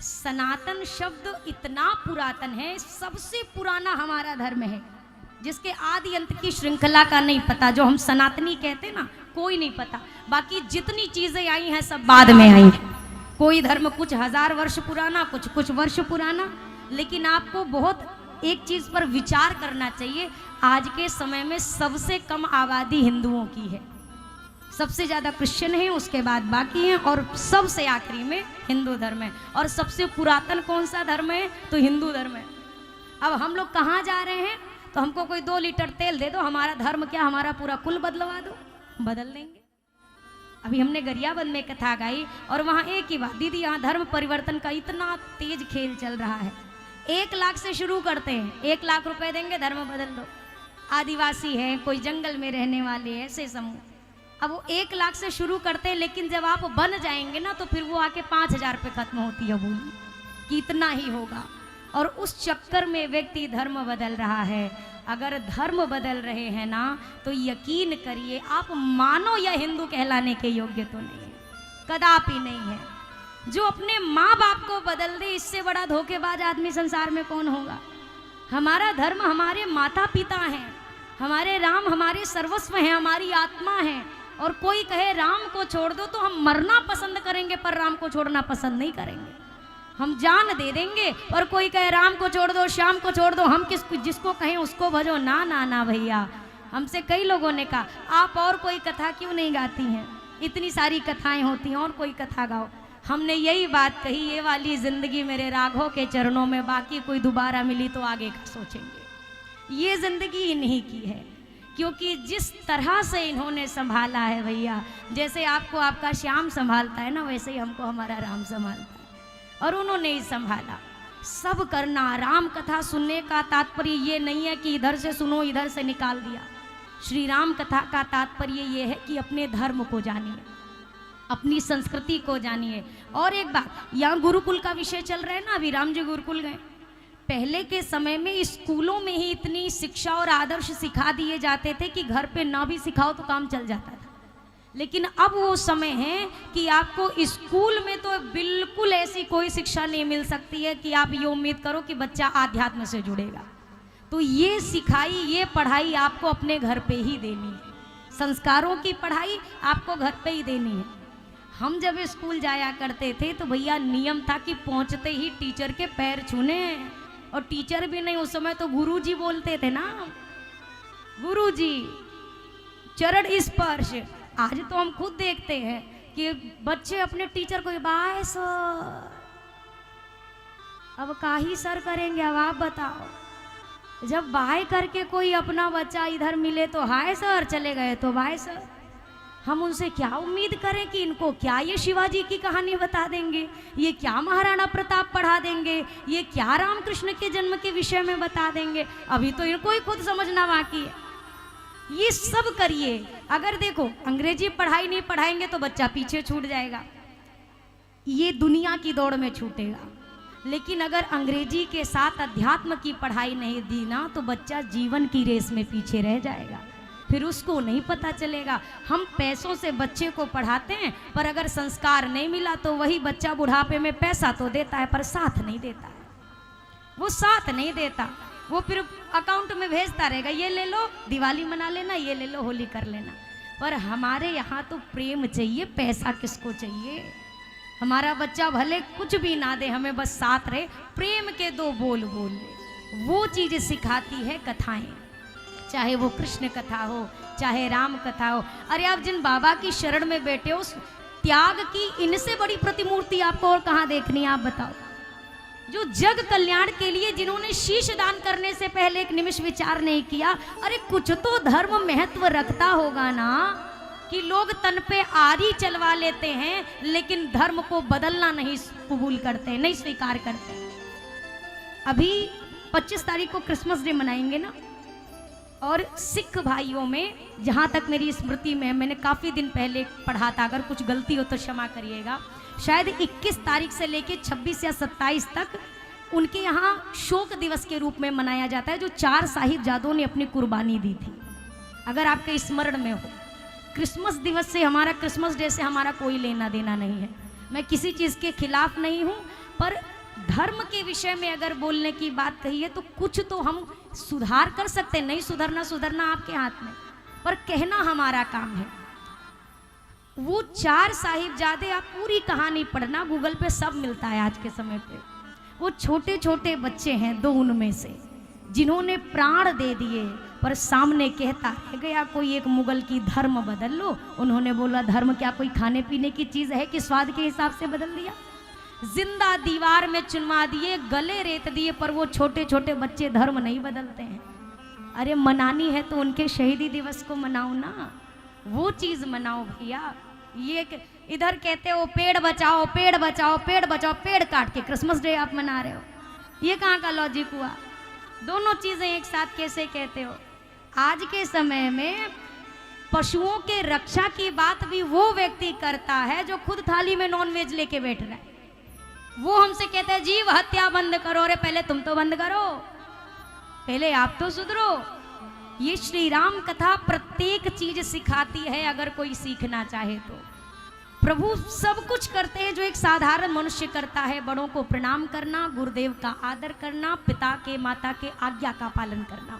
सनातन शब्द इतना पुरातन है, सबसे पुराना हमारा धर्म है, जिसके आदि अंत की श्रृंखला का नहीं पता। जो हम सनातनी कहते ना, कोई नहीं पता। बाकी जितनी चीजें आई हैं सब बाद में आई। कोई धर्म कुछ हजार वर्ष पुराना, कुछ वर्ष पुराना। लेकिन आपको बहुत एक चीज पर विचार करना चाहिए। आज के समय में सबसे कम आबादी हिंदुओं की है, सबसे ज्यादा क्रिश्चियन है, उसके बाद बाकी हैं, और सबसे आखिरी में हिंदू धर्म है। और सबसे पुरातन कौन सा धर्म है? तो हिंदू धर्म है। अब हम लोग कहाँ जा रहे हैं? तो हमको कोई 2 लीटर तेल दे दो, हमारा धर्म क्या, हमारा पूरा कुल बदलवा दो, बदल देंगे। अभी हमने गरियाबंद में कथा गाई और वहाँ एक ही बात, दीदी यहाँ धर्म परिवर्तन का इतना तेज खेल चल रहा है। 1 लाख से शुरू करते हैं, 1 लाख रुपए देंगे, धर्म बदल दो। आदिवासी हैं, कोई जंगल में रहने वाले, ऐसे समूह। अब वो 1 लाख से शुरू करते हैं, लेकिन जब आप बन जाएंगे ना तो फिर वो आके 5,000 पे खत्म होती है बोली कि इतना ही होगा। और उस चक्कर में व्यक्ति धर्म बदल रहा है। अगर धर्म बदल रहे हैं ना तो यकीन करिए, आप मानो या हिंदू कहलाने के योग्य तो नहीं है, कदापि नहीं है। जो अपने माँ बाप को बदल दे, इससे बड़ा धोखेबाज आदमी संसार में कौन होगा। हमारा धर्म हमारे माता पिता हैं, हमारे राम हमारे सर्वस्व हैं, हमारी आत्मा है। और कोई कहे राम को छोड़ दो तो हम मरना पसंद करेंगे, पर राम को छोड़ना पसंद नहीं करेंगे। हम जान दे देंगे। और कोई कहे राम को छोड़ दो, श्याम को छोड़ दो, हम जिसको कहें उसको भजो। ना ना ना भैया, हमसे कई लोगों ने कहा आप और कोई कथा क्यों नहीं गाती हैं, इतनी सारी कथाएं होती हैं, और कोई कथा गाओ। हमने यही बात कही, ये वाली जिंदगी मेरे राघव के चरणों में, बाकी कोई दोबारा मिली तो आगे का सोचेंगे। ये जिंदगी इन्हीं की है, क्योंकि जिस तरह से इन्होंने संभाला है भैया, जैसे आपको आपका श्याम संभालता है ना, वैसे ही हमको हमारा राम संभालता है। और उन्होंने ही संभाला। सब करना, राम कथा सुनने का तात्पर्य ये नहीं है कि इधर से सुनो इधर से निकाल दिया। श्री राम कथा का तात्पर्य ये है कि अपने धर्म को जानिए, अपनी संस्कृति को जानिए। और एक बात, यहाँ गुरुकुल का विषय चल रहा है ना, अभी राम जी गुरुकुल गए। पहले के समय में स्कूलों में ही इतनी शिक्षा और आदर्श सिखा दिए जाते थे कि घर पे ना भी सिखाओ तो काम चल जाता था। लेकिन अब वो समय है कि आपको स्कूल में तो बिल्कुल ऐसी कोई शिक्षा नहीं मिल सकती है कि आप ये उम्मीद करो कि बच्चा आध्यात्म से जुड़ेगा। तो ये सिखाई, ये पढ़ाई आपको अपने घर पे ही देनी है। संस्कारों की पढ़ाई आपको घर पे ही देनी है। हम जब स्कूल जाया करते थे तो भैया नियम था कि पहुंचते ही टीचर के पैर छूने। और टीचर भी नहीं, उस समय तो गुरुजी बोलते थे ना, गुरुजी, चरण स्पर्श। आज तो हम खुद देखते हैं कि बच्चे अपने टीचर को बाय सर, अब काही सर करेंगे, अब आप बताओ। जब बाय करके कोई अपना बच्चा इधर मिले तो हाय सर, चले गए तो बाय सर। हम उनसे क्या उम्मीद करें कि इनको क्या ये शिवाजी की कहानी बता देंगे, ये क्या महाराणा प्रताप पढ़ा देंगे, ये क्या रामकृष्ण के जन्म के विषय में बता देंगे। अभी तो इनको ही खुद समझना बाकी है। ये सब करिए। अगर देखो अंग्रेजी पढ़ाई नहीं पढ़ाएंगे तो बच्चा पीछे छूट जाएगा, ये दुनिया की दौड़ में छूटेगा। लेकिन अगर अंग्रेजी के साथ अध्यात्म की पढ़ाई नहीं दी ना तो बच्चा जीवन की रेस में पीछे रह जाएगा, फिर उसको नहीं पता चलेगा। हम पैसों से बच्चे को पढ़ाते हैं, पर अगर संस्कार नहीं मिला तो वही बच्चा बुढ़ापे में पैसा तो देता है पर साथ नहीं देता है। वो साथ नहीं देता, वो फिर अकाउंट में भेजता रहेगा, ये ले लो दिवाली मना लेना, ये ले लो होली कर लेना। पर हमारे यहाँ तो प्रेम चाहिए, पैसा किसको चाहिए। हमारा बच्चा भले कुछ भी ना दे, हमें बस साथ रहे, प्रेम के 2 बोल बोल ले। वो चीज़ सिखाती है कथाएं, चाहे वो कृष्ण कथा हो, चाहे राम कथा हो। अरे आप जिन बाबा की शरण में बैठे हो, त्याग की इनसे बड़ी प्रतिमूर्ति आपको और कहाँ देखनी है, आप बताओ। जो जग कल्याण के लिए जिन्होंने शीश दान करने से पहले एक निमिष विचार नहीं किया। अरे कुछ तो धर्म महत्व रखता होगा ना, कि लोग तन पे आरी चलवा लेते हैं लेकिन धर्म को बदलना नहीं कबूल करते, नहीं स्वीकार करते। अभी 25 तारीख को क्रिसमस डे मनाएंगे ना, और सिख भाइयों में जहाँ तक मेरी स्मृति में, मैंने काफ़ी दिन पहले पढ़ा था, अगर कुछ गलती हो तो क्षमा करिएगा, शायद 21 तारीख से लेके 26 या 27 तक उनके यहाँ शोक दिवस के रूप में मनाया जाता है, जो 4 साहिबजादों ने अपनी कुर्बानी दी थी। अगर आपके स्मरण में हो, क्रिसमस दिवस से, हमारा क्रिसमस डे से हमारा कोई लेना देना नहीं है। मैं किसी चीज़ के खिलाफ नहीं हूँ, पर धर्म के विषय में अगर बोलने की बात कही है तो कुछ तो हम सुधार कर सकते हैं। नहीं सुधरना आपके हाथ में, पर कहना हमारा काम है। वो 4 साहिबजादे, आप पूरी कहानी पढ़ना, गूगल पे सब मिलता है आज के समय पे। वो छोटे छोटे बच्चे हैं 2 उनमें से, जिन्होंने प्राण दे दिए, पर सामने कहता रह गया कोई एक मुगल की धर्म बदल लो। उन्होंने बोला धर्म क्या कोई खाने पीने की चीज है कि स्वाद के हिसाब से बदल दिया। जिंदा दीवार में चुनवा दिए, गले रेत दिए, पर वो छोटे छोटे बच्चे धर्म नहीं बदलते हैं। अरे मनानी है तो उनके शहीदी दिवस को मनाओ ना, वो चीज मनाओ भैया। ये इधर कहते हो पेड़ बचाओ पेड़ बचाओ पेड़ बचाओ, पेड़ काट के क्रिसमस डे आप मना रहे हो, ये कहाँ का लॉजिक हुआ? दोनों चीजें एक साथ कैसे कहते हो? आज के समय में पशुओं के रक्षा की बात भी वो व्यक्ति करता है जो खुद थाली में नॉनवेज लेके बैठ रहा है। वो हमसे कहते हैं जीव हत्या बंद करो। अरे पहले तुम तो बंद करो, पहले आप तो सुधरो। ये श्री राम कथा प्रत्येक चीज सिखाती है, अगर कोई सीखना चाहे तो। प्रभु सब कुछ करते हैं जो एक साधारण मनुष्य करता है। बड़ों को प्रणाम करना, गुरुदेव का आदर करना, पिता के माता के आज्ञा का पालन करना।